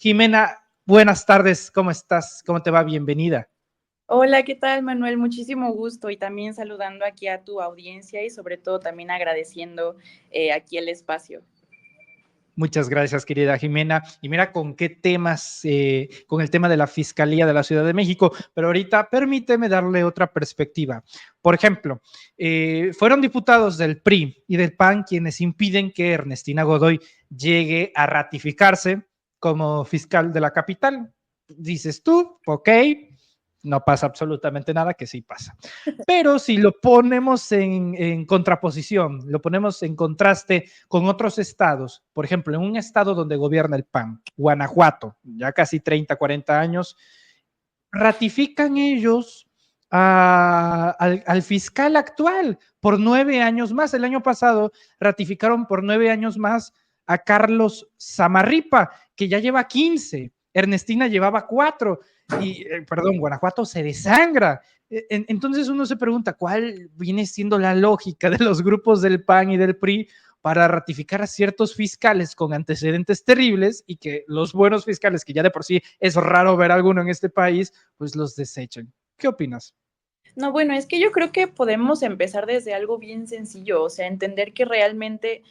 Jimena, buenas tardes, ¿cómo estás? ¿Cómo te va? Bienvenida. Hola, ¿qué tal, Manuel? Muchísimo gusto y también saludando aquí a tu audiencia y sobre todo también agradeciendo aquí el espacio. Muchas gracias, querida Jimena. Y mira con qué temas, con el tema de la Fiscalía de la Ciudad de México, pero ahorita permíteme darle otra perspectiva. Por ejemplo, fueron diputados del PRI y del PAN quienes impiden que Ernestina Godoy llegue a ratificarse como fiscal de la capital. Dices tú, ok, no pasa absolutamente nada, que sí pasa. Pero si lo ponemos en contraposición, lo ponemos en contraste con otros estados, por ejemplo, en un estado donde gobierna el PAN, Guanajuato, ya casi 30, 40 años, ratifican ellos al fiscal actual por 9 años más. El año pasado ratificaron por 9 años más a Carlos Zamarripa, que ya lleva 15. Ernestina llevaba 4 y, perdón, Guanajuato se desangra. Entonces uno se pregunta cuál viene siendo la lógica de los grupos del PAN y del PRI para ratificar a ciertos fiscales con antecedentes terribles y que los buenos fiscales, que ya de por sí es raro ver alguno en este país, pues los desechen. ¿Qué opinas? No, bueno, es que yo creo que podemos empezar desde algo bien sencillo, o sea, entender que realmente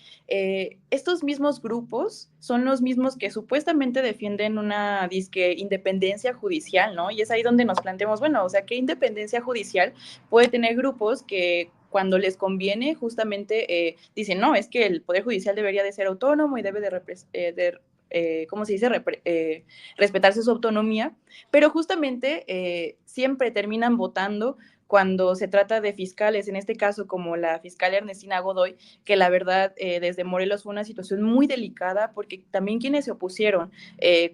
estos mismos grupos son los mismos que supuestamente defienden una disque independencia judicial, ¿no? Y es ahí donde nos planteamos, bueno, o sea, ¿qué independencia judicial puede tener grupos que cuando les conviene justamente dicen, no, es que el Poder Judicial debería de ser autónomo y debe ¿cómo se dice? Respetarse su autonomía, pero justamente siempre terminan votando cuando se trata de fiscales, en este caso como la fiscal Ernestina Godoy, que la verdad desde Morelos fue una situación muy delicada porque también quienes se opusieron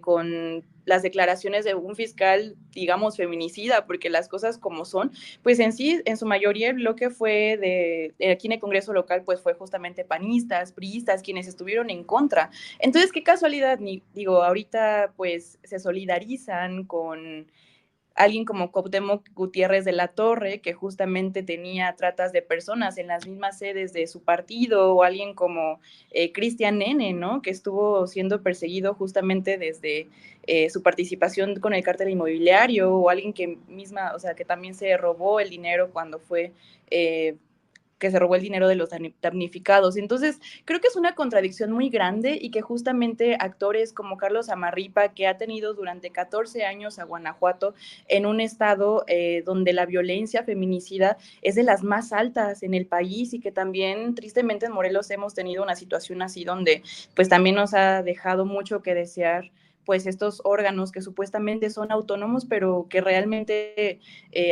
con las declaraciones de un fiscal, digamos, feminicida, porque las cosas como son, pues en sí, en su mayoría el bloque fue aquí en el Congreso local, pues fue justamente panistas, priistas, quienes estuvieron en contra. Entonces, qué casualidad, digo, ahorita pues se solidarizan con alguien como Cuauhtémoc Gutiérrez de la Torre, que justamente tenía tratas de personas en las mismas sedes de su partido, o alguien como Cristian Nene, ¿no? Que estuvo siendo perseguido justamente desde su participación con el cártel inmobiliario, o alguien que misma, o sea, que también se robó el dinero cuando fue que se robó el dinero de los damnificados. Entonces, creo que es una contradicción muy grande y que justamente actores como Carlos Zamarripa, que ha tenido durante 14 años a Guanajuato en un estado donde la violencia feminicida es de las más altas en el país y que también tristemente en Morelos hemos tenido una situación así donde pues también nos ha dejado mucho que desear pues estos órganos que supuestamente son autónomos, pero que realmente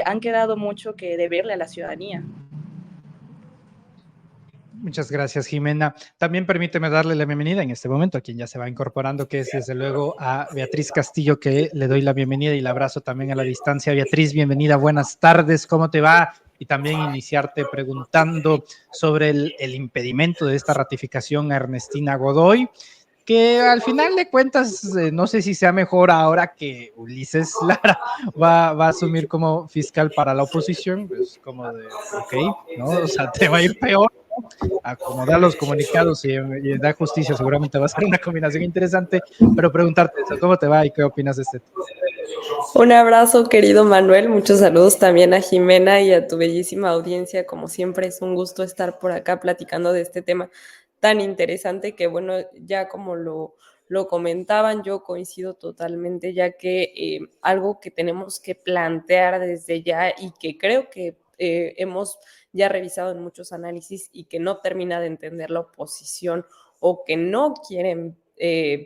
han quedado mucho que deberle a la ciudadanía. Muchas gracias, Jimena. También permíteme darle la bienvenida en este momento a quien ya se va incorporando, que es desde luego a Beatriz Castillo, que le doy la bienvenida y el abrazo también a la distancia. Beatriz, bienvenida, buenas tardes, ¿cómo te va? Y también iniciarte preguntando sobre el impedimento de esta ratificación a Ernestina Godoy, que al final de cuentas, no sé si sea mejor ahora que Ulises Lara va a asumir como fiscal para la oposición, pues como de, ok, ¿no? O sea, te va a ir peor, acomodar los comunicados y da justicia, seguramente va a ser una combinación interesante, pero preguntarte eso, ¿cómo te va y qué opinas de este tema? Un abrazo, querido Manuel. Muchos saludos también a Jimena y a tu bellísima audiencia. Como siempre, es un gusto estar por acá platicando de este tema tan interesante que, bueno, ya como lo comentaban, yo coincido totalmente, ya que algo que tenemos que plantear desde ya y que creo que hemos ya revisado en muchos análisis y que no termina de entender la oposición o que no quieren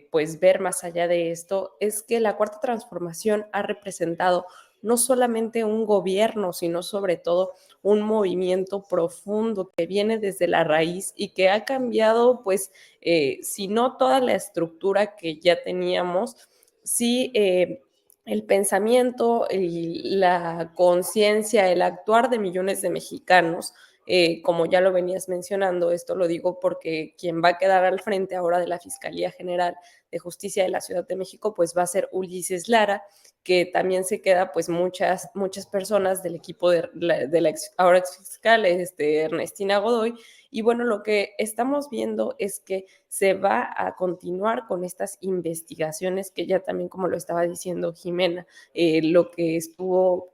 pues ver más allá de esto, es que la Cuarta Transformación ha representado no solamente un gobierno, sino sobre todo un movimiento profundo que viene desde la raíz y que ha cambiado, pues, si no toda la estructura que ya teníamos, sí el pensamiento, la conciencia, el actuar de millones de mexicanos. Como ya lo venías mencionando, esto lo digo porque quien va a quedar al frente ahora de la Fiscalía General de Justicia de la Ciudad de México, pues va a ser Ulises Lara, que también se queda pues muchas personas del equipo de la ahora ex fiscal Ernestina Godoy, Y bueno, lo que estamos viendo es que se va a continuar con estas investigaciones que ya también, como lo estaba diciendo Jimena, lo que estuvo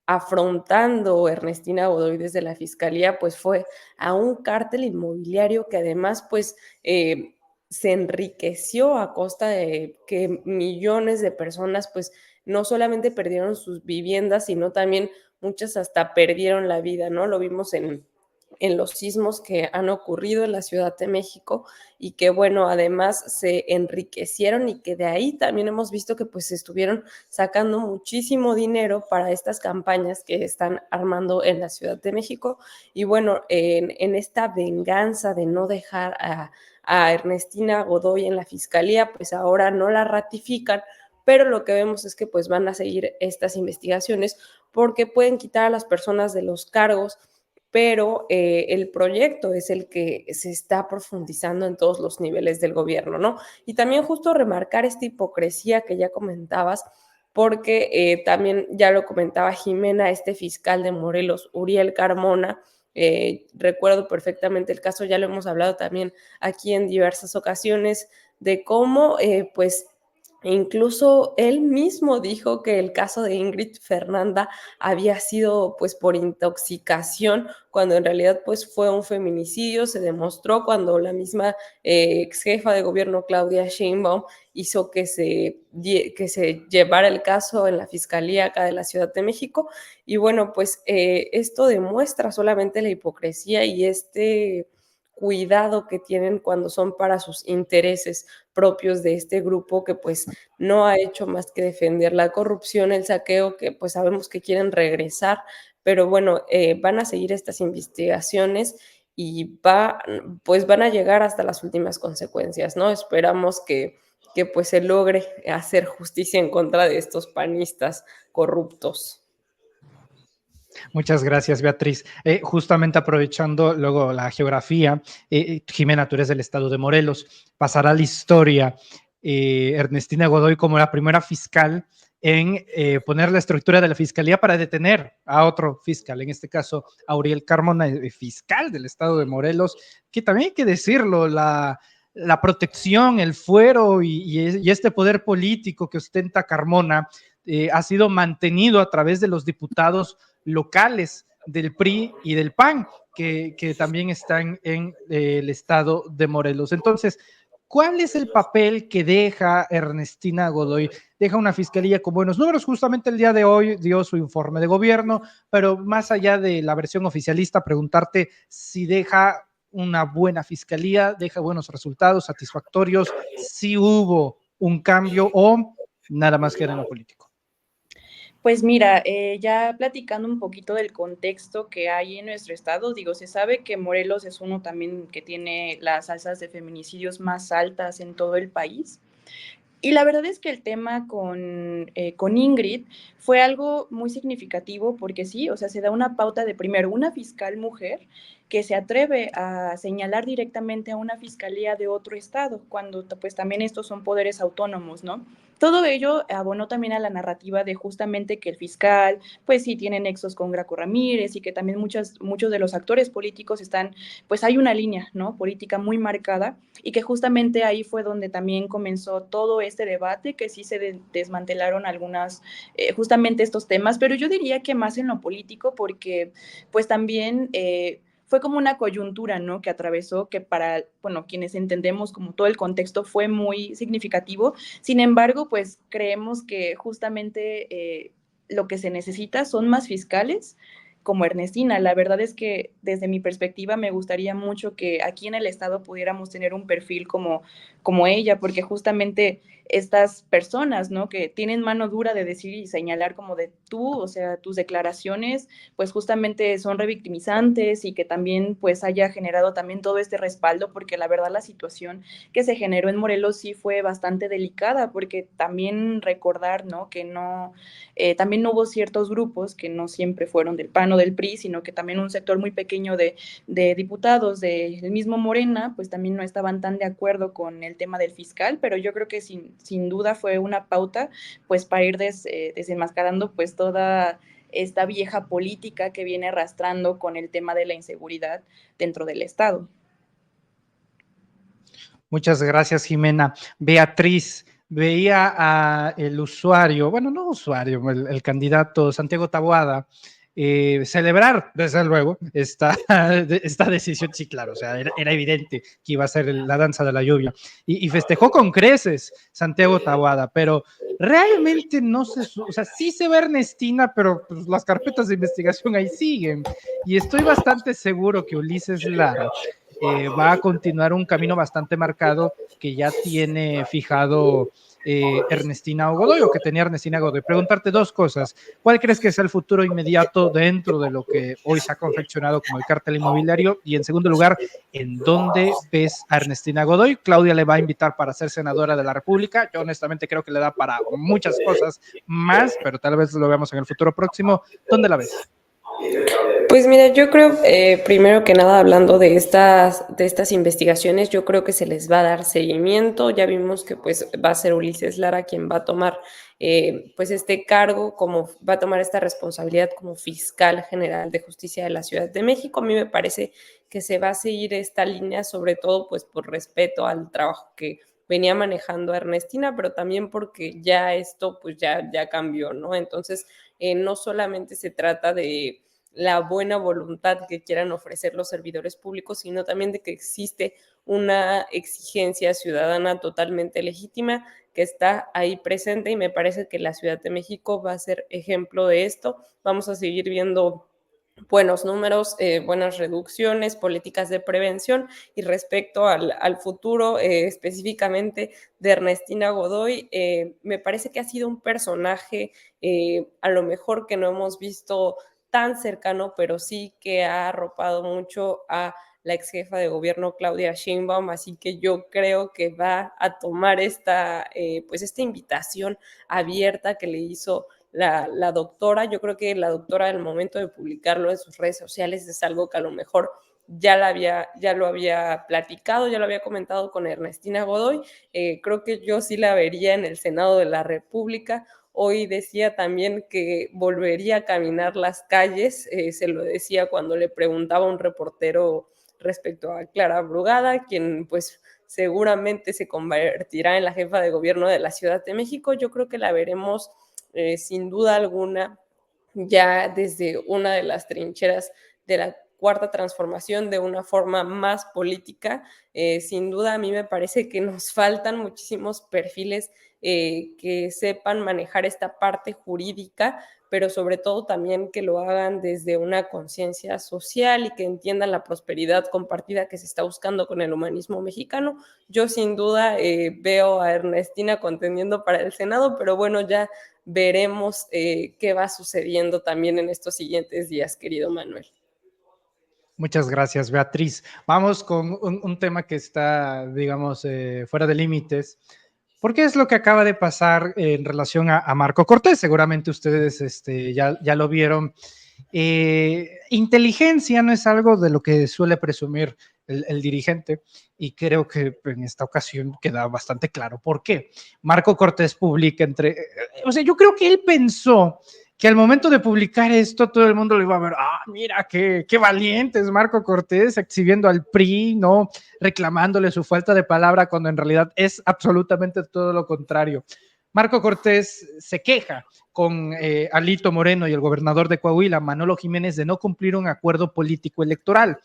afrontando Ernestina Godoy desde la fiscalía, pues fue a un cártel inmobiliario que además, pues, se enriqueció a costa de que millones de personas, pues, no solamente perdieron sus viviendas, sino también muchas hasta perdieron la vida, ¿no? Lo vimos en los sismos que han ocurrido en la Ciudad de México y que, bueno, además se enriquecieron y que de ahí también hemos visto que pues estuvieron sacando muchísimo dinero para estas campañas que están armando en la Ciudad de México. Y bueno, en esta venganza de no dejar a Ernestina Godoy en la fiscalía, pues ahora no la ratifican, pero lo que vemos es que pues van a seguir estas investigaciones porque pueden quitar a las personas de los cargos, pero el proyecto es el que se está profundizando en todos los niveles del gobierno, ¿no? Y también justo remarcar esta hipocresía que ya comentabas, porque también ya lo comentaba Jimena, este fiscal de Morelos, Uriel Carmona, recuerdo perfectamente el caso, ya lo hemos hablado también aquí en diversas ocasiones, de cómo pues incluso él mismo dijo que el caso de Ingrid Fernanda había sido pues por intoxicación, cuando en realidad pues fue un feminicidio, se demostró cuando la misma ex jefa de gobierno Claudia Sheinbaum hizo que se llevara el caso en la Fiscalía acá de la Ciudad de México. Y bueno, pues esto demuestra solamente la hipocresía y este cuidado que tienen cuando son para sus intereses propios de este grupo que pues no ha hecho más que defender la corrupción, el saqueo, que pues sabemos que quieren regresar, pero bueno, van a seguir estas investigaciones y pues van a llegar hasta las últimas consecuencias, ¿no? Esperamos que pues se logre hacer justicia en contra de estos panistas corruptos. Muchas gracias, Beatriz. Justamente aprovechando luego la geografía, Jimena, tú eres del estado de Morelos, pasará a la historia Ernestina Godoy como la primera fiscal en poner la estructura de la fiscalía para detener a otro fiscal, en este caso a Uriel Carmona, fiscal del estado de Morelos, que también hay que decirlo, la protección, el fuero y este poder político que ostenta Carmona ha sido mantenido a través de los diputados locales del PRI y del PAN, que también están en el estado de Morelos. Entonces, ¿cuál es el papel que deja Ernestina Godoy? Deja una fiscalía con buenos números, justamente el día de hoy dio su informe de gobierno, pero más allá de la versión oficialista, preguntarte si deja una buena fiscalía, deja buenos resultados satisfactorios, si hubo un cambio o nada más que era en lo político. Pues mira, ya platicando un poquito del contexto que hay en nuestro estado, digo, se sabe que Morelos es uno también que tiene las alzas de feminicidios más altas en todo el país. Y la verdad es que el tema con Ingrid fue algo muy significativo porque sí, o sea, se da una pauta de primero una fiscal mujer que se atreve a señalar directamente a una fiscalía de otro estado, cuando pues también estos son poderes autónomos, ¿no? Todo ello abonó también a la narrativa de justamente que el fiscal, pues sí, tiene nexos con Graco Ramírez y que también muchos de los actores políticos están, pues hay una línea, ¿no? Política muy marcada y que justamente ahí fue donde también comenzó todo este debate, que sí se desmantelaron algunas, justamente estos temas, pero yo diría que más en lo político, porque pues también fue como una coyuntura, ¿no? Que atravesó, que para, bueno, quienes entendemos como todo el contexto fue muy significativo. Sin embargo, pues creemos que justamente lo que se necesita son más fiscales como Ernestina. La verdad es que desde mi perspectiva me gustaría mucho que aquí en el estado pudiéramos tener un perfil como ella, porque justamente estas personas, ¿no? Que tienen mano dura de decir y señalar como de tú, o sea, tus declaraciones, pues justamente son revictimizantes y que también pues haya generado también todo este respaldo, porque la verdad la situación que se generó en Morelos sí fue bastante delicada, porque también recordar, ¿no? Que no, también hubo ciertos grupos que no siempre fueron del PAN o del PRI, sino que también un sector muy pequeño de diputados del mismo Morena, pues también no estaban tan de acuerdo con el tema del fiscal, pero yo creo que sin duda fue una pauta, pues para ir desenmascarando pues toda esta vieja política que viene arrastrando con el tema de la inseguridad dentro del Estado. Muchas gracias, Jimena. Beatriz, veía a el usuario, bueno, no usuario, el candidato Santiago Taboada, celebrar, desde luego, esta decisión. Sí, claro, o sea, era evidente que iba a ser la danza de la lluvia, y festejó con creces Santiago Taboada, pero realmente no se, o sea, sí se ve Ernestina, pero pues, las carpetas de investigación ahí siguen, y estoy bastante seguro que Ulises Lara va a continuar un camino bastante marcado que ya tiene fijado Ernestina Godoy, o que tenía Ernestina Godoy. Preguntarte dos cosas. ¿Cuál crees que es el futuro inmediato dentro de lo que hoy se ha confeccionado como el cártel inmobiliario? Y en segundo lugar, ¿en dónde ves a Ernestina Godoy? Claudia le va a invitar para ser senadora de la República. Yo honestamente creo que le da para muchas cosas más, pero tal vez lo veamos en el futuro próximo. ¿Dónde la ves? Pues mira, yo creo, primero que nada, hablando de estas investigaciones, yo creo que se les va a dar seguimiento. Ya vimos que pues va a ser Ulises Lara quien va a tomar pues este cargo, como va a tomar esta responsabilidad como fiscal general de justicia de la Ciudad de México. A mí me parece que se va a seguir esta línea, sobre todo pues por respeto al trabajo que venía manejando Ernestina, pero también porque ya esto pues ya cambió, ¿no? Entonces, no solamente se trata de la buena voluntad que quieran ofrecer los servidores públicos, sino también de que existe una exigencia ciudadana totalmente legítima que está ahí presente, y me parece que la Ciudad de México va a ser ejemplo de esto. Vamos a seguir viendo buenos números, buenas reducciones, políticas de prevención. Y respecto al futuro, específicamente de Ernestina Godoy, me parece que ha sido un personaje a lo mejor que no hemos visto tan cercano, pero sí que ha arropado mucho a la ex jefa de gobierno Claudia Sheinbaum, así que yo creo que va a tomar pues esta invitación abierta que le hizo la doctora. Yo creo que la doctora, al momento de publicarlo en sus redes sociales, es algo que a lo mejor ya lo había platicado, ya lo había comentado con Ernestina Godoy. Creo que yo sí la vería en el Senado de la República. Hoy decía también que volvería a caminar las calles, se lo decía cuando le preguntaba a un reportero respecto a Clara Brugada, quien pues seguramente se convertirá en la jefa de gobierno de la Ciudad de México. Yo creo que la veremos sin duda alguna ya desde una de las trincheras de la cuarta transformación, de una forma más política. Sin duda, a mí me parece que nos faltan muchísimos perfiles que sepan manejar esta parte jurídica, pero sobre todo también que lo hagan desde una conciencia social y que entiendan la prosperidad compartida que se está buscando con el humanismo mexicano. Yo sin duda veo a Ernestina contendiendo para el Senado, pero bueno, ya veremos qué va sucediendo también en estos siguientes días, querido Manuel. Muchas gracias, Beatriz. Vamos con un tema que está, digamos, fuera de límites, porque es lo que acaba de pasar en relación a Marco Cortés. Seguramente ustedes ya lo vieron. Inteligencia no es algo de lo que suele presumir el dirigente, y creo que en esta ocasión queda bastante claro por qué. Marco Cortés publica o sea, yo creo que él pensó que al momento de publicar esto todo el mundo lo iba a ver, mira, qué valiente es Marco Cortés exhibiendo al PRI, ¿no? Reclamándole su falta de palabra, cuando en realidad es absolutamente todo lo contrario. Marco Cortés se queja con Alito Moreno y el gobernador de Coahuila, Manolo Jiménez, de no cumplir un acuerdo político electoral.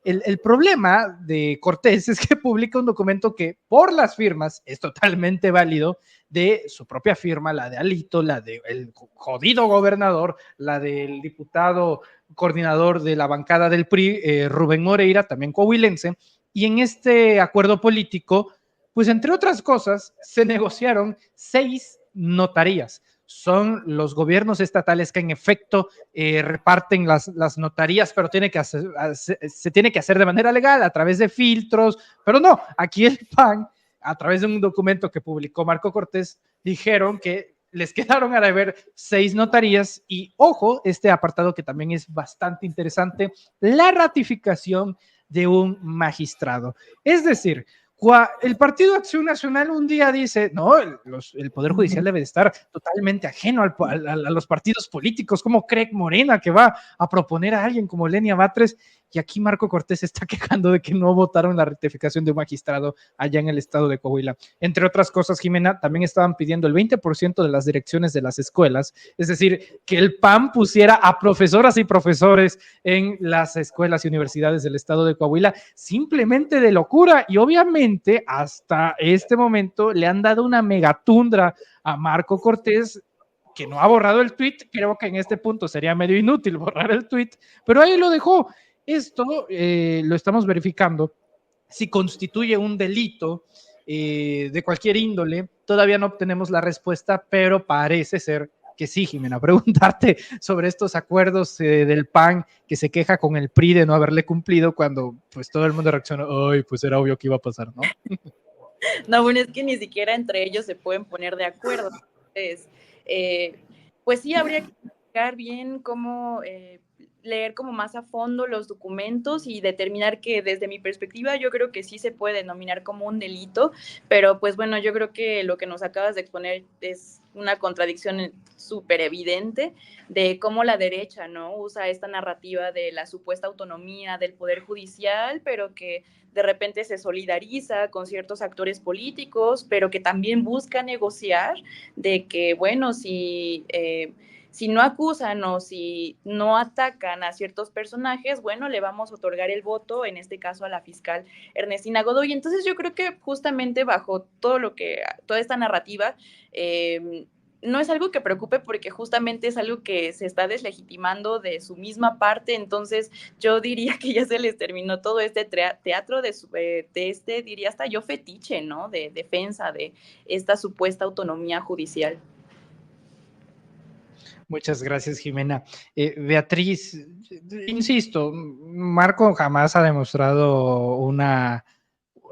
El problema de Cortés es que publica un documento que por las firmas es totalmente válido, de su propia firma, la de Alito, la del jodido gobernador, la del diputado coordinador de la bancada del PRI, Rubén Moreira, también coahuilense, y en este acuerdo político, pues entre otras cosas, se negociaron 6 notarías. Son los gobiernos estatales que en efecto reparten las notarías, pero se tiene que hacer de manera legal, a través de filtros, pero no, aquí el PAN, a través de un documento que publicó Marco Cortés, dijeron que les quedaron a deber 6 notarías. Y ojo, este apartado que también es bastante interesante, la ratificación de un magistrado. Es decir, El Partido Acción Nacional un día dice, no, el Poder Judicial debe de estar totalmente ajeno a los partidos políticos. ¿Cómo cree Morena que va a proponer a alguien como Lenia Batres? Y aquí Marco Cortés está quejando de que no votaron la rectificación de un magistrado allá en el estado de Coahuila. Entre otras cosas, Jimena, también estaban pidiendo el 20% de las direcciones de las escuelas, es decir, que el PAN pusiera a profesoras y profesores en las escuelas y universidades del estado de Coahuila, simplemente de locura. Y obviamente hasta este momento le han dado una megatundra a Marco Cortés, que no ha borrado el tweet. Creo que en este punto sería medio inútil borrar el tweet, pero ahí lo dejó. Esto lo estamos verificando si constituye un delito de cualquier índole. Todavía no obtenemos la respuesta, pero parece ser que sí, Jimena. Preguntarte sobre estos acuerdos del PAN que se queja con el PRI de no haberle cumplido cuando pues todo el mundo reaccionó, ay, pues era obvio que iba a pasar, ¿no? No, bueno, es que ni siquiera entre ellos se pueden poner de acuerdo. Entonces, pues sí, habría que explicar bien cómo leer como más a fondo los documentos y determinar que desde mi perspectiva yo creo que sí se puede denominar como un delito, pero pues bueno, yo creo que lo que nos acabas de exponer es una contradicción súper evidente de cómo la derecha, ¿no?, usa esta narrativa de la supuesta autonomía del Poder Judicial, pero que de repente se solidariza con ciertos actores políticos, pero que también busca negociar de que, bueno, si no acusan o si no atacan a ciertos personajes, bueno, le vamos a otorgar el voto, en este caso a la fiscal Ernestina Godoy. Entonces yo creo que justamente bajo toda esta narrativa, no es algo que preocupe porque justamente es algo que se está deslegitimando de su misma parte. Entonces yo diría que ya se les terminó todo este teatro diría hasta yo fetiche, ¿no?, de defensa de esta supuesta autonomía judicial. Muchas gracias, Jimena. Beatriz, insisto, Marco jamás ha demostrado una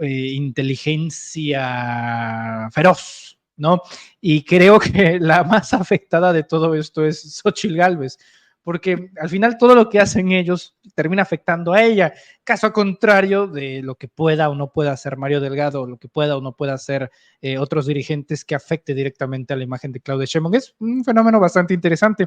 inteligencia feroz, ¿no? Y creo que la más afectada de todo esto es Xóchitl Gálvez, porque al final todo lo que hacen ellos termina afectando a ella, caso contrario de lo que pueda o no pueda hacer Mario Delgado, lo que pueda o no pueda hacer otros dirigentes que afecte directamente a la imagen de Claudia Sheinbaum. Es un fenómeno bastante interesante,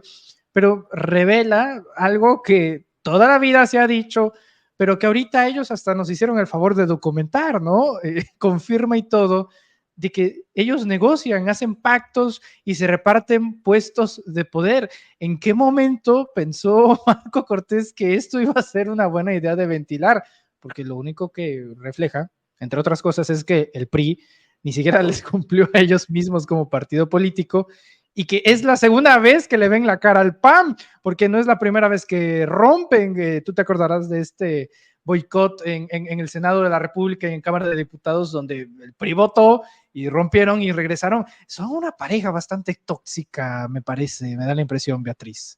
pero revela algo que toda la vida se ha dicho, pero que ahorita ellos hasta nos hicieron el favor de documentar, ¿no? Confirma y todo de que ellos negocian, hacen pactos y se reparten puestos de poder. ¿En qué momento pensó Marco Cortés que esto iba a ser una buena idea de ventilar? Porque lo único que refleja, entre otras cosas, es que el PRI ni siquiera les cumplió a ellos mismos como partido político y que es la segunda vez que le ven la cara al PAN, porque no es la primera vez que rompen. Tú te acordarás de este boicot en el Senado de la República y en Cámara de Diputados, donde el PRI votó y rompieron y regresaron. Son una pareja bastante tóxica, me parece, me da la impresión, Beatriz.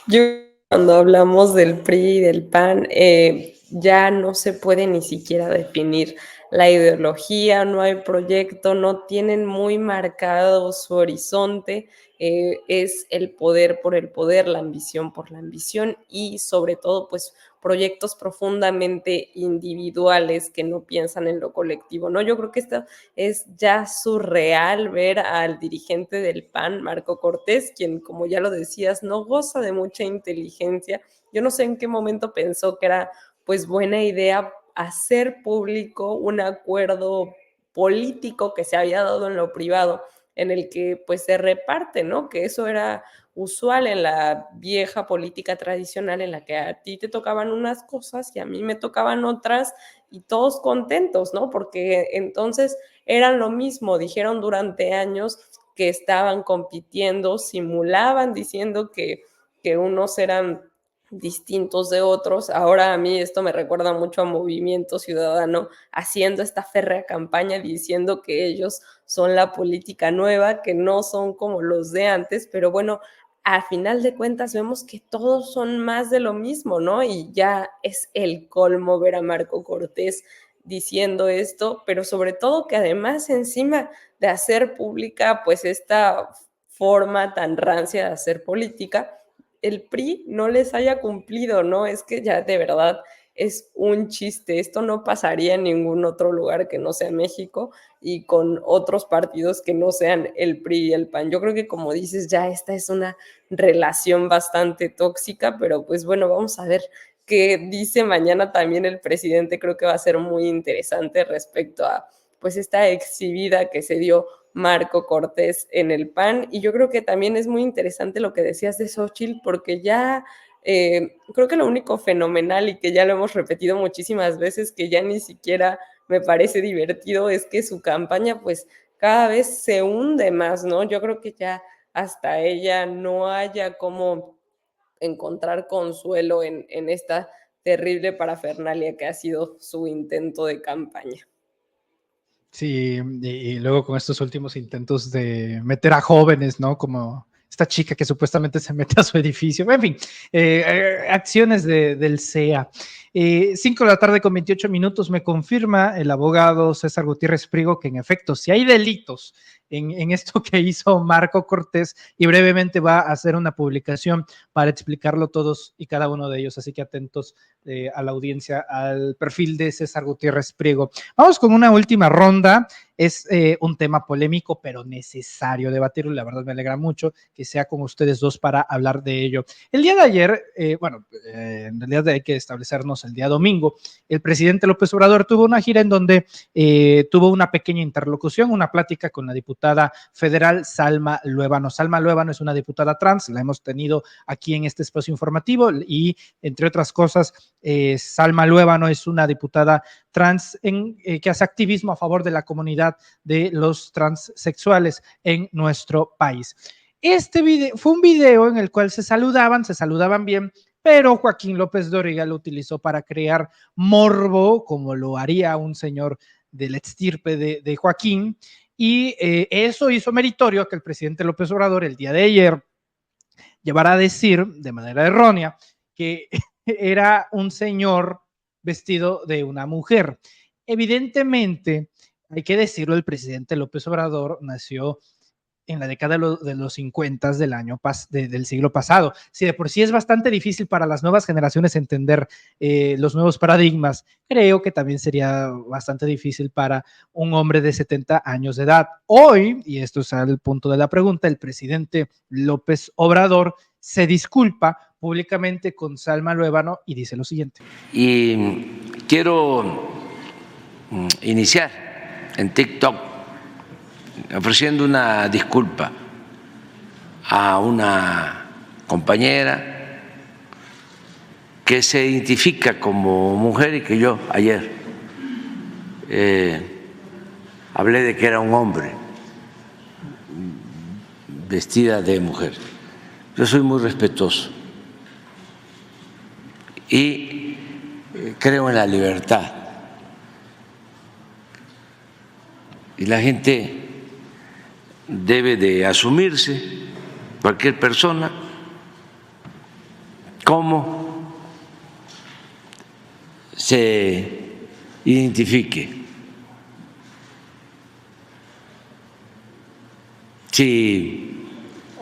Yo, cuando hablamos del PRI y del PAN, ya no se puede ni siquiera definir la ideología, no hay proyecto, no tienen muy marcado su horizonte, es el poder por el poder, la ambición por la ambición y sobre todo pues proyectos profundamente individuales que no piensan en lo colectivo, ¿no? Yo creo que esto es ya surreal ver al dirigente del PAN, Marco Cortés, quien, como ya lo decías, no goza de mucha inteligencia. Yo no sé en qué momento pensó que era pues buena idea hacer público un acuerdo político que se había dado en lo privado, en el que pues se reparte, ¿no? Que eso era usual en la vieja política tradicional en la que a ti te tocaban unas cosas y a mí me tocaban otras y todos contentos, ¿no? Porque entonces eran lo mismo, dijeron durante años que estaban compitiendo, simulaban diciendo que unos eran distintos de otros. Ahora a mí esto me recuerda mucho a Movimiento Ciudadano haciendo esta férrea campaña diciendo que ellos son la política nueva, que no son como los de antes, pero bueno, a final de cuentas vemos que todos son más de lo mismo, ¿no? Y ya es el colmo ver a Marco Cortés diciendo esto, pero sobre todo que además encima de hacer pública pues esta forma tan rancia de hacer política, el PRI no les haya cumplido, ¿no? Es que ya de verdad es un chiste. Esto no pasaría en ningún otro lugar que no sea México y con otros partidos que no sean el PRI y el PAN. Yo creo que, como dices, ya esta es una relación bastante tóxica, pero pues bueno, vamos a ver qué dice mañana también el presidente. Creo que va a ser muy interesante respecto a pues esta exhibida que se dio Marco Cortés en el PAN. Y yo creo que también es muy interesante lo que decías de Xóchitl, porque ya creo que lo único fenomenal, y que ya lo hemos repetido muchísimas veces, que ya ni siquiera me parece divertido, es que su campaña pues cada vez se hunde más, ¿no? Yo creo que ya hasta ella no haya como encontrar consuelo en esta terrible parafernalia que ha sido su intento de campaña. Sí, y luego con estos últimos intentos de meter a jóvenes, ¿no? Como esta chica que supuestamente se mete a su edificio. En fin, acciones del CEA. 5 de la tarde con 28 minutos me confirma el abogado César Gutiérrez Prigo que en efecto, si hay delitos en esto que hizo Marco Cortés, y brevemente va a hacer una publicación para explicarlo todos y cada uno de ellos. Así que atentos a la audiencia, al perfil de César Gutiérrez Priego. Vamos con una última ronda. Es un tema polémico, pero necesario debatirlo. La verdad me alegra mucho que sea con ustedes dos para hablar de ello. El día de ayer, en realidad hay que establecernos el día domingo, el presidente López Obrador tuvo una gira en donde tuvo una pequeña interlocución, una plática con la diputada federal Salma Luébano. Salma Luébano es una diputada trans, la hemos tenido aquí en este espacio informativo y, entre otras cosas, Salma Luébano es una diputada trans que hace activismo a favor de la comunidad de los transexuales en nuestro país. Este video fue un video en el cual se saludaban bien, pero Joaquín López Dóriga lo utilizó para crear morbo, como lo haría un señor del estirpe de Joaquín, y eso hizo meritorio que el presidente López Obrador el día de ayer llevara a decir de manera errónea que era un señor vestido de una mujer. Evidentemente, hay que decirlo, el presidente López Obrador nació en la década de los 50 del siglo pasado. Si de por sí es bastante difícil para las nuevas generaciones entender los nuevos paradigmas, creo que también sería bastante difícil para un hombre de 70 años de edad. Hoy, y esto es el punto de la pregunta, el presidente López Obrador se disculpa públicamente con Salma Luébano y dice lo siguiente. Y quiero iniciar en TikTok ofreciendo una disculpa a una compañera que se identifica como mujer y que yo ayer hablé de que era un hombre vestida de mujer. Yo soy muy respetuoso y creo en la libertad. Y la gente debe de asumirse, cualquier persona, como se identifique. Si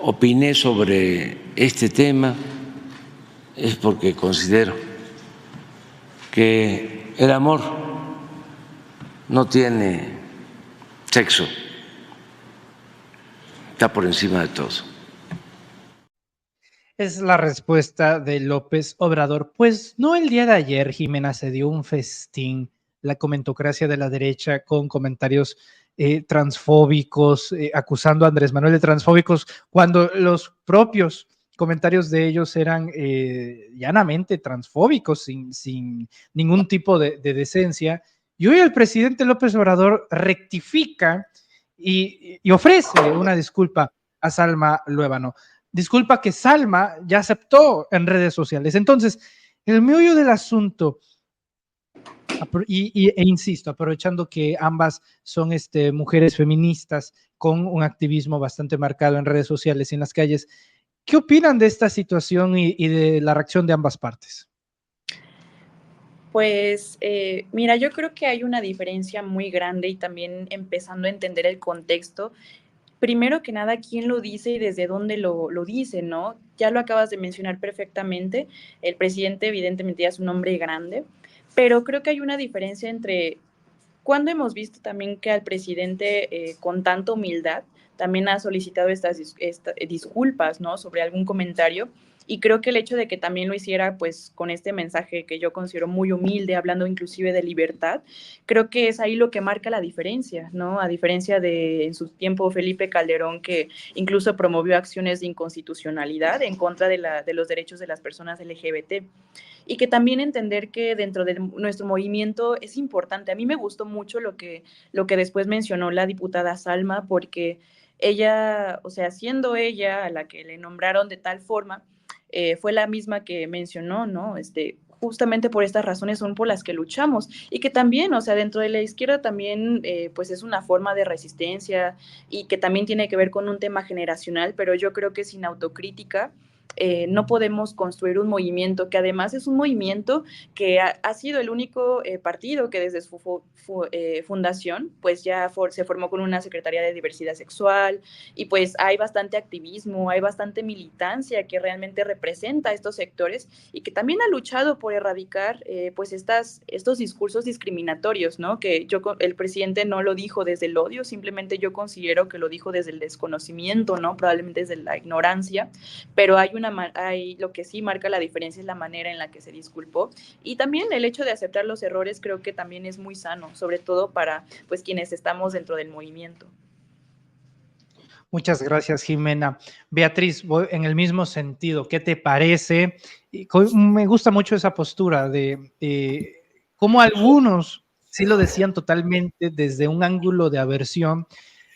opiné sobre este tema es porque considero que el amor no tiene sexo, está por encima de todo. Es la respuesta de López Obrador. Pues no, el día de ayer, Jimena, se dio un festín, la comentocracia de la derecha, con comentarios transfóbicos, acusando a Andrés Manuel de transfóbicos, cuando los propios comentarios de ellos eran llanamente transfóbicos, sin ningún tipo de decencia. Y hoy el presidente López Obrador rectifica y ofrece una disculpa a Salma Luébano. Disculpa que Salma ya aceptó en redes sociales. Entonces, el meollo del asunto, insisto, aprovechando que ambas son mujeres feministas con un activismo bastante marcado en redes sociales y en las calles, ¿qué opinan de esta situación y de la reacción de ambas partes? Pues mira, yo creo que hay una diferencia muy grande y también empezando a entender el contexto. Primero que nada, quién lo dice y desde dónde lo dice, ¿no? Ya lo acabas de mencionar perfectamente. El presidente evidentemente ya es un hombre grande. pero creo que hay una diferencia entre cuando hemos visto también que al presidente con tanta humildad también ha solicitado estas disculpas, ¿no? Sobre algún comentario. Y creo que el hecho de que también lo hiciera, pues, con este mensaje que yo considero muy humilde, hablando inclusive de libertad, creo que es ahí lo que marca la diferencia, ¿no? A diferencia de en su tiempo Felipe Calderón, que incluso promovió acciones de inconstitucionalidad en contra de los derechos de las personas LGBT. Y que también entender que dentro de nuestro movimiento es importante. A mí me gustó mucho lo que después mencionó la diputada Salma, porque ella, o sea, siendo ella a la que le nombraron de tal forma, fue la misma que mencionó, ¿no? Justamente por estas razones son por las que luchamos y que también, o sea, dentro de la izquierda también, pues es una forma de resistencia y que también tiene que ver con un tema generacional, pero yo creo que sin autocrítica no podemos construir un movimiento que además es un movimiento que ha sido el único partido que desde su fundación pues ya se formó con una Secretaría de Diversidad Sexual y pues hay bastante activismo, hay bastante militancia que realmente representa a estos sectores y que también ha luchado por erradicar pues estos discursos discriminatorios, ¿no? Que el presidente no lo dijo desde el odio, simplemente yo considero que lo dijo desde el desconocimiento, ¿no? Probablemente desde la ignorancia, pero hay lo que sí marca la diferencia es la manera en la que se disculpó y también el hecho de aceptar los errores creo que también es muy sano, sobre todo para pues quienes estamos dentro del movimiento. Muchas gracias, Jimena. Beatriz, voy en el mismo sentido, ¿qué te parece? Me gusta mucho esa postura de cómo algunos sí lo decían totalmente desde un ángulo de aversión.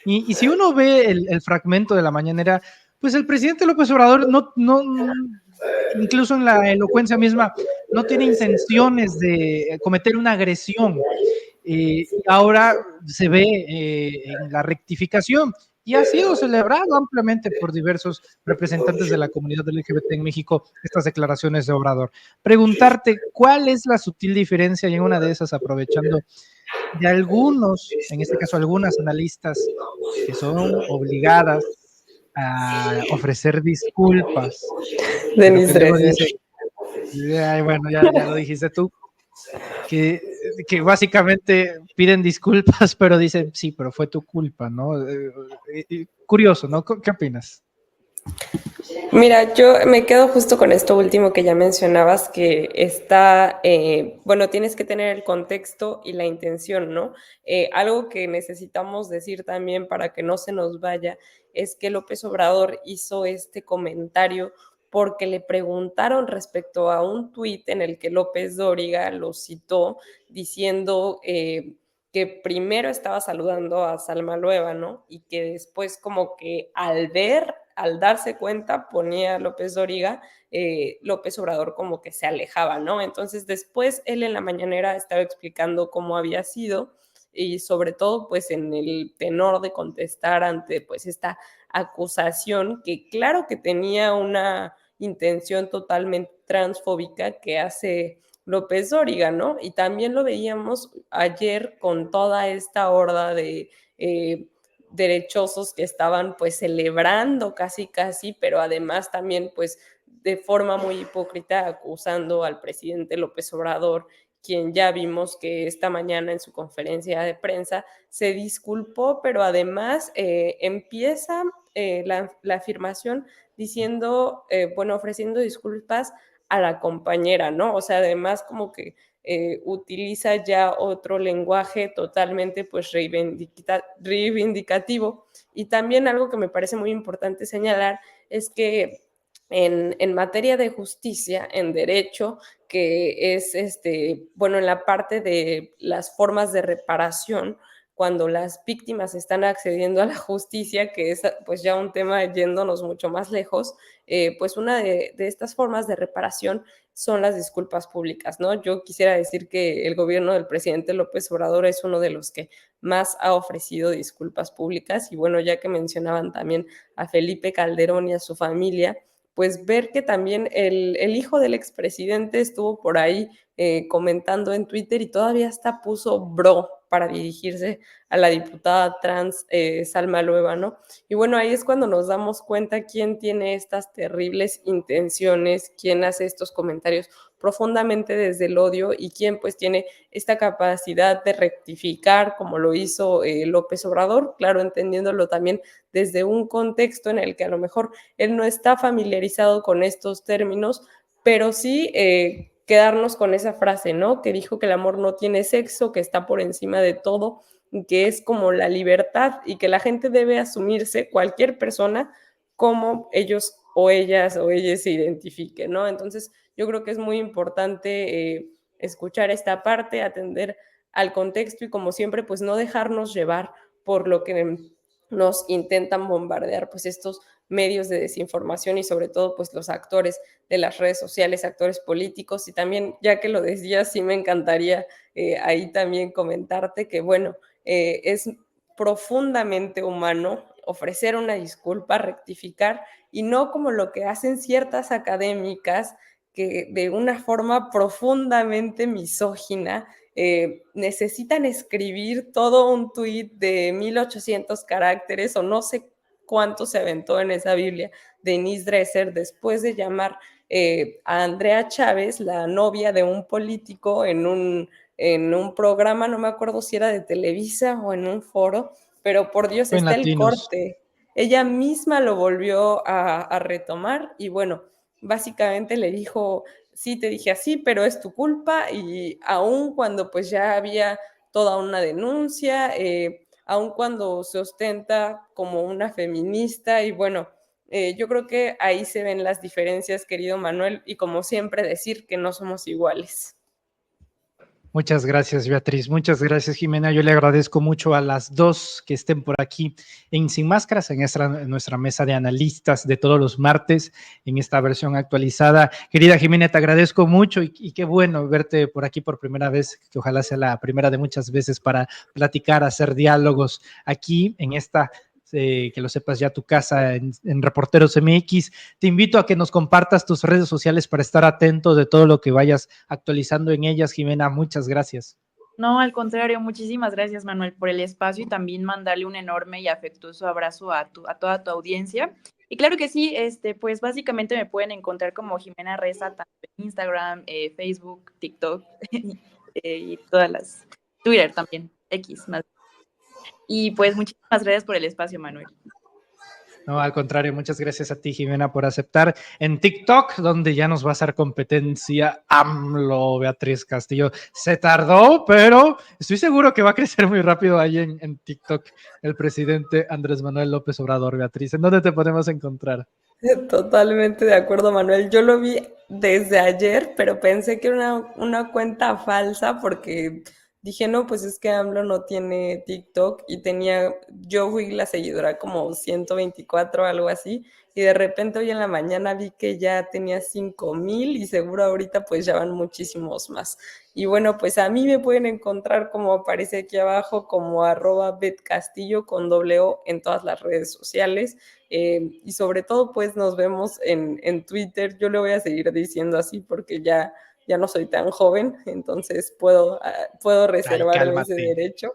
Y si uno ve el fragmento de la mañanera, pues el presidente López Obrador incluso en la elocuencia misma, no tiene intenciones de cometer una agresión. Y ahora se ve en la rectificación y ha sido celebrado ampliamente por diversos representantes de la comunidad LGBT en México estas declaraciones de Obrador. Preguntarte cuál es la sutil diferencia y en una de esas aprovechando de algunos, en este caso algunas analistas que son obligadas a ofrecer disculpas, pero que Denis luego Dresser. dice, ay, bueno, ya lo dijiste tú, que, que básicamente piden disculpas, pero dicen, sí, pero fue tu culpa, ¿no? Curioso, ¿no? ¿Qué opinas? Mira, yo me quedo justo con esto último que ya mencionabas, que está, bueno, tienes que tener el contexto y la intención, ¿no? Algo que necesitamos decir también para que no se nos vaya es que López Obrador hizo este comentario porque le preguntaron respecto a un tuit en el que López Dóriga lo citó diciendo que primero estaba saludando a Salma Lueva, ¿no? Y que después como que al darse cuenta, ponía López Dóriga, López Obrador como que se alejaba, ¿no? Entonces después él en la mañanera estaba explicando cómo había sido y sobre todo pues en el tenor de contestar ante pues esta acusación que claro que tenía una intención totalmente transfóbica que hace López Dóriga, ¿no? Y también lo veíamos ayer con toda esta horda de derechosos que estaban pues celebrando casi, pero además también pues de forma muy hipócrita acusando al presidente López Obrador, quien ya vimos que esta mañana en su conferencia de prensa se disculpó, pero además empieza la afirmación diciendo, bueno, ofreciendo disculpas a la compañera, ¿no? O sea, además como que utiliza ya otro lenguaje totalmente pues reivindicativo. Y también algo que me parece muy importante señalar es que en materia de justicia, en derecho, que es, bueno, en la parte de las formas de reparación, cuando las víctimas están accediendo a la justicia, que es pues ya un tema yéndonos mucho más lejos, pues una de estas formas de reparación son las disculpas públicas, ¿no? Yo quisiera decir que el gobierno del presidente López Obrador es uno de los que más ha ofrecido disculpas públicas y bueno, ya que mencionaban también a Felipe Calderón y a su familia, pues ver que también el hijo del expresidente estuvo por ahí comentando en Twitter y todavía hasta puso bro para dirigirse a la diputada trans Salma Lueva, ¿no? Y bueno, ahí es cuando nos damos cuenta quién tiene estas terribles intenciones, quién hace estos comentarios profundamente desde el odio y quién pues tiene esta capacidad de rectificar como lo hizo López Obrador, claro, entendiéndolo también desde un contexto en el que a lo mejor él no está familiarizado con estos términos, pero sí quedarnos con esa frase, ¿no? Que dijo que el amor no tiene sexo, que está por encima de todo, que es como la libertad y que la gente debe asumirse, cualquier persona, como ellos o ellas se identifiquen, ¿no? Entonces, yo creo que es muy importante escuchar esta parte, atender al contexto y como siempre, pues no dejarnos llevar por lo que nos intentan bombardear, pues estos medios de desinformación y sobre todo pues los actores de las redes sociales, actores políticos y también, ya que lo decías, sí me encantaría ahí también comentarte que bueno, es profundamente humano ofrecer una disculpa, rectificar y no como lo que hacen ciertas académicas que de una forma profundamente misógina necesitan escribir todo un tuit de 1800 caracteres o no sé cuánto se aventó en esa Biblia de Denise Dresser después de llamar a Andrea Chávez, la novia de un político en un programa, no me acuerdo si era de Televisa o en un foro, pero por Dios Fue en está el Latinos. corte. Ella misma lo volvió a retomar y bueno, básicamente le dijo, sí, te dije así, pero es tu culpa y aun cuando pues ya había toda una denuncia, aun cuando se ostenta como una feminista y bueno, yo creo que ahí se ven las diferencias, querido Manuel, y como siempre decir que no somos iguales. Muchas gracias, Beatriz. Muchas gracias, Jimena. Yo le agradezco mucho a las dos que estén por aquí en Sin Máscaras, en nuestra mesa de analistas de todos los martes, en esta versión actualizada. Querida Jimena, te agradezco mucho y qué bueno verte por aquí por primera vez, que ojalá sea la primera de muchas veces para platicar, hacer diálogos aquí en esta que lo sepas ya, tu casa en Reporteros MX. Te invito a que nos compartas tus redes sociales para estar atento de todo lo que vayas actualizando en ellas, Jimena. Muchas gracias. No, al contrario, muchísimas gracias, Manuel, por el espacio y también mandarle un enorme y afectuoso abrazo a toda tu audiencia. Y claro que sí, pues básicamente me pueden encontrar como Jimena Reza, tanto en Instagram, Facebook, TikTok y todas las, Twitter también, X más. Y pues muchísimas gracias por el espacio, Manuel. No, al contrario, muchas gracias a ti, Jimena, por aceptar. En TikTok, donde ya nos va a hacer competencia AMLO, Beatriz Castillo. Se tardó, pero estoy seguro que va a crecer muy rápido ahí en TikTok el presidente Andrés Manuel López Obrador, Beatriz. ¿En dónde te podemos encontrar? Totalmente de acuerdo, Manuel. Yo lo vi desde ayer, pero pensé que era una cuenta falsa porque dije, no, pues es que AMLO no tiene TikTok y yo fui la seguidora como 124, algo así, y de repente hoy en la mañana vi que ya tenía 5,000 y seguro ahorita pues ya van muchísimos más. Y bueno, pues a mí me pueden encontrar como aparece aquí abajo, como @betcastillo con @o en todas las redes sociales. Y sobre todo, pues nos vemos en Twitter. Yo le voy a seguir diciendo así porque ya no soy tan joven, entonces puedo Ay, reservarme ese cálmate. derecho.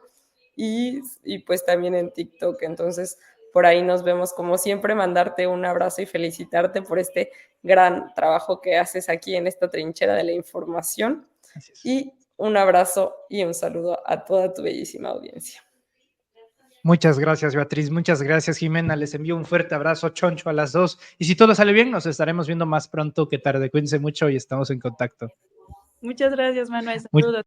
Y pues también en TikTok. Entonces, por ahí nos vemos. Como siempre, mandarte un abrazo y felicitarte por este gran trabajo que haces aquí en esta trinchera de la información. Gracias. Y un abrazo y un saludo a toda tu bellísima audiencia. Muchas gracias, Beatriz. Muchas gracias, Jimena. Les envío un fuerte abrazo, choncho, a las dos. Y si todo sale bien, nos estaremos viendo más pronto que tarde. Cuídense mucho y estamos en contacto. Muchas gracias, Manuel. Muy- Saludos.